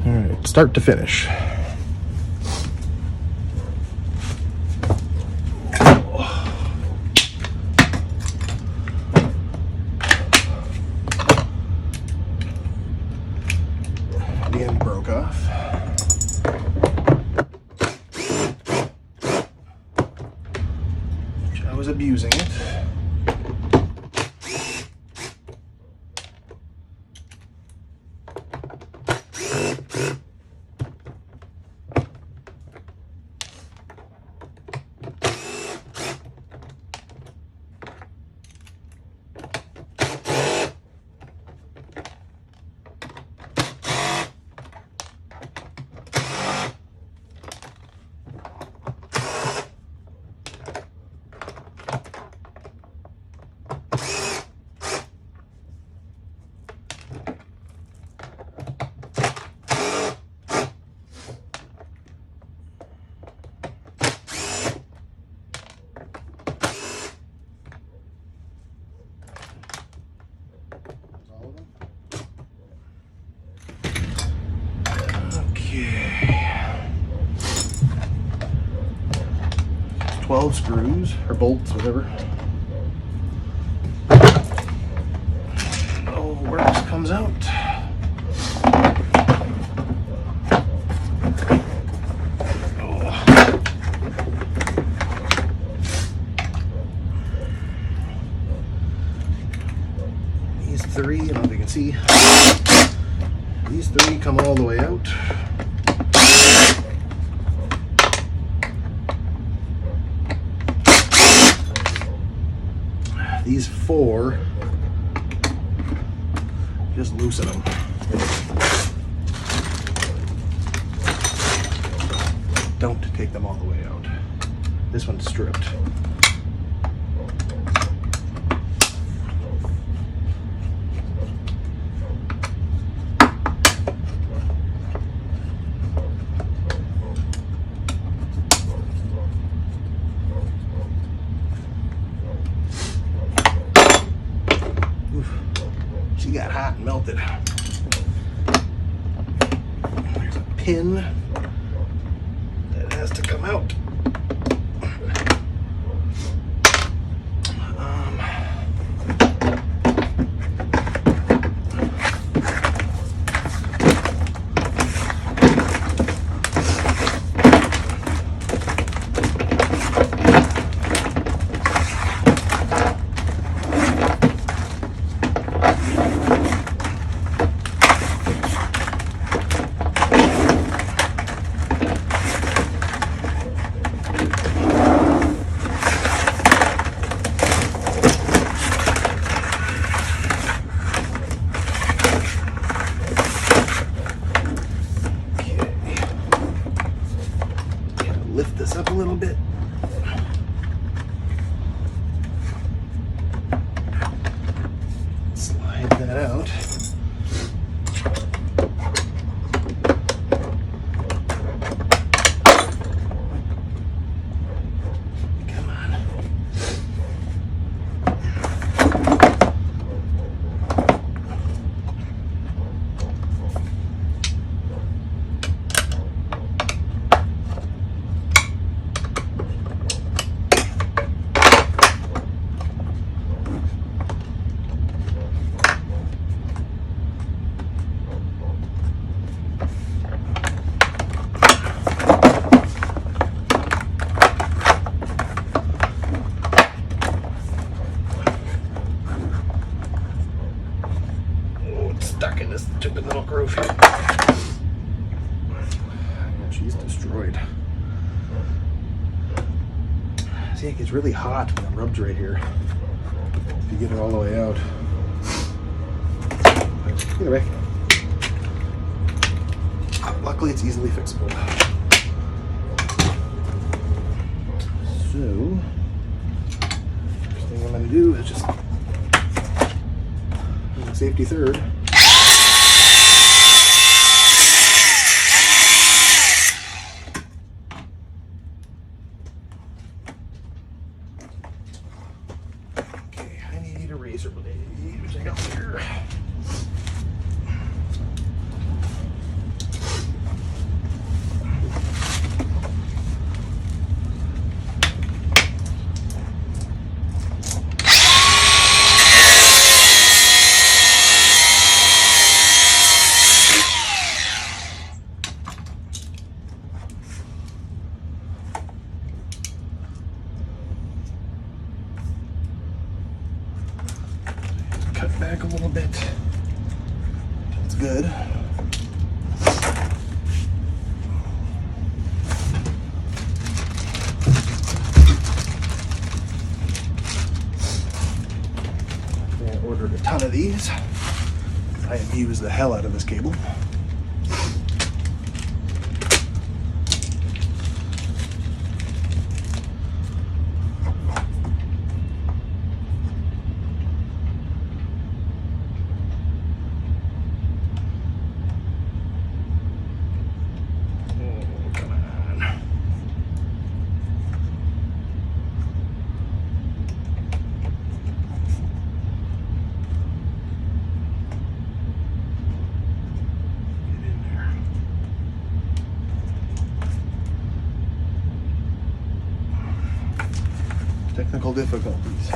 All right, start to finish. The end broke off. I was abusing it. Okay. 12 screws, or bolts, whatever. Oh, works comes out. These three, I don't know if you can see, these three come all the way out. These four, just loosen them. Don't take them all the way out. This one's stripped. She got hot and melted. There's a pin that has to come out. Lift this up a little bit. Slide that out. Come on. Stuck in this stupid little groove here. She's destroyed. See, it gets really hot when it rubs right here. If you get it all the way out. Anyway, luckily it's easily fixable. So, first thing I'm going to do is just safety third. Okay, I need a razor blade, which I got here. difficulties. I have used the hell out of this cable. Technical difficulties.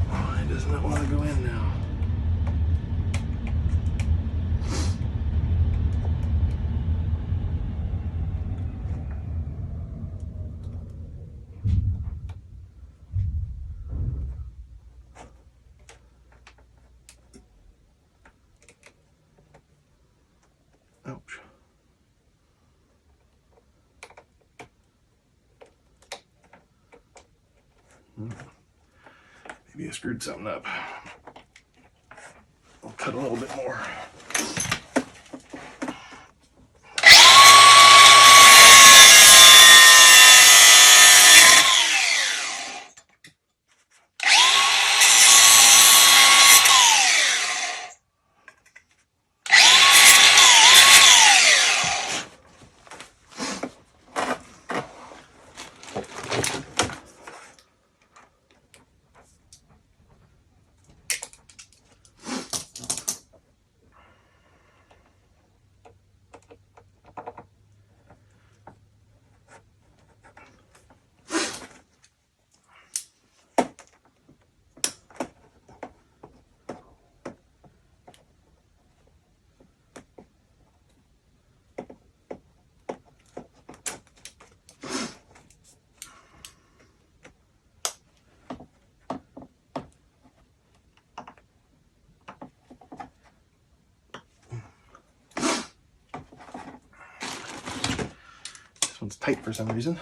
Why doesn't it want to go in now? Ouch. Maybe I screwed something up. I'll cut a little bit more. This one's tight for some reason.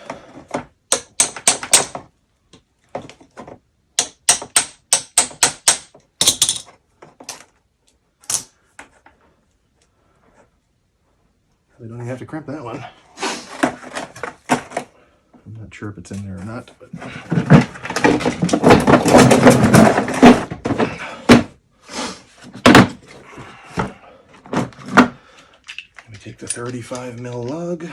We don't even have to crimp that one. I'm not sure if it's in there or not, but let me take the 35 mil lug.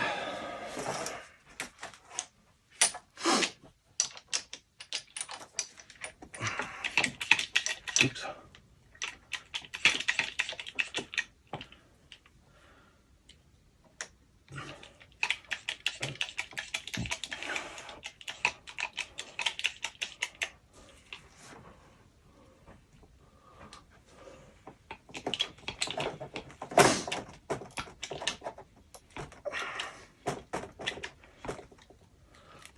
Oops.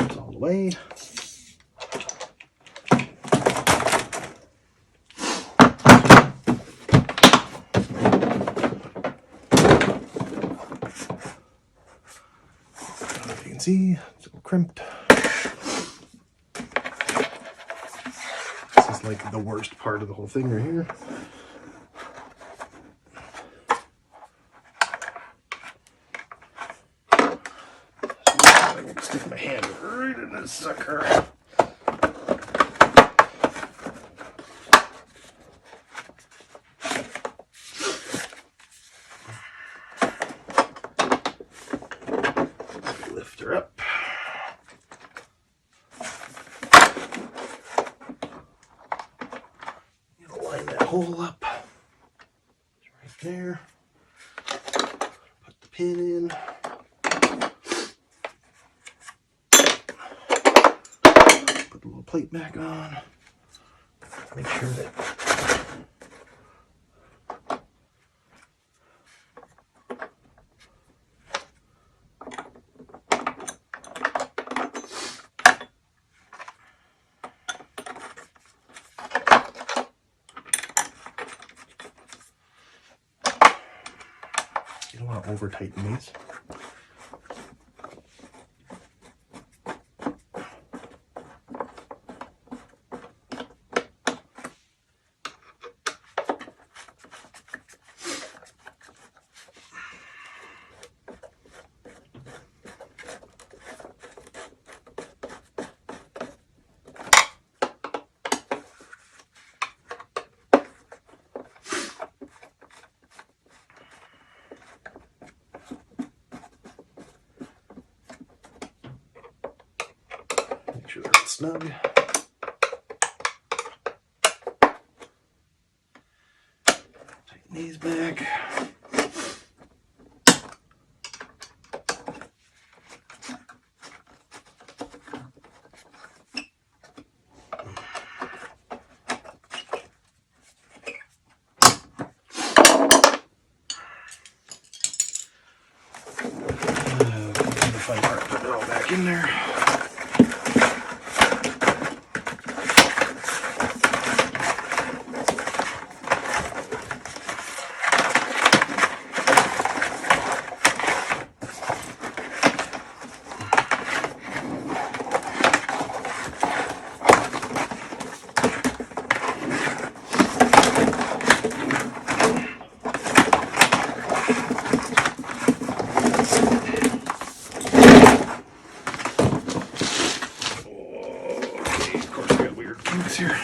It's all the way. See, it's all crimped. This is like the worst part of the whole thing right here. So I'm gonna stick my hand right in this sucker. Lift her up. Line that hole up. It's right there. Put the pin in. Put the little plate back on. Make sure that to over tighten these. Make sure they're snug. Tighten these back. The fun part, put it all back in there. Of course, we got weird kinks here.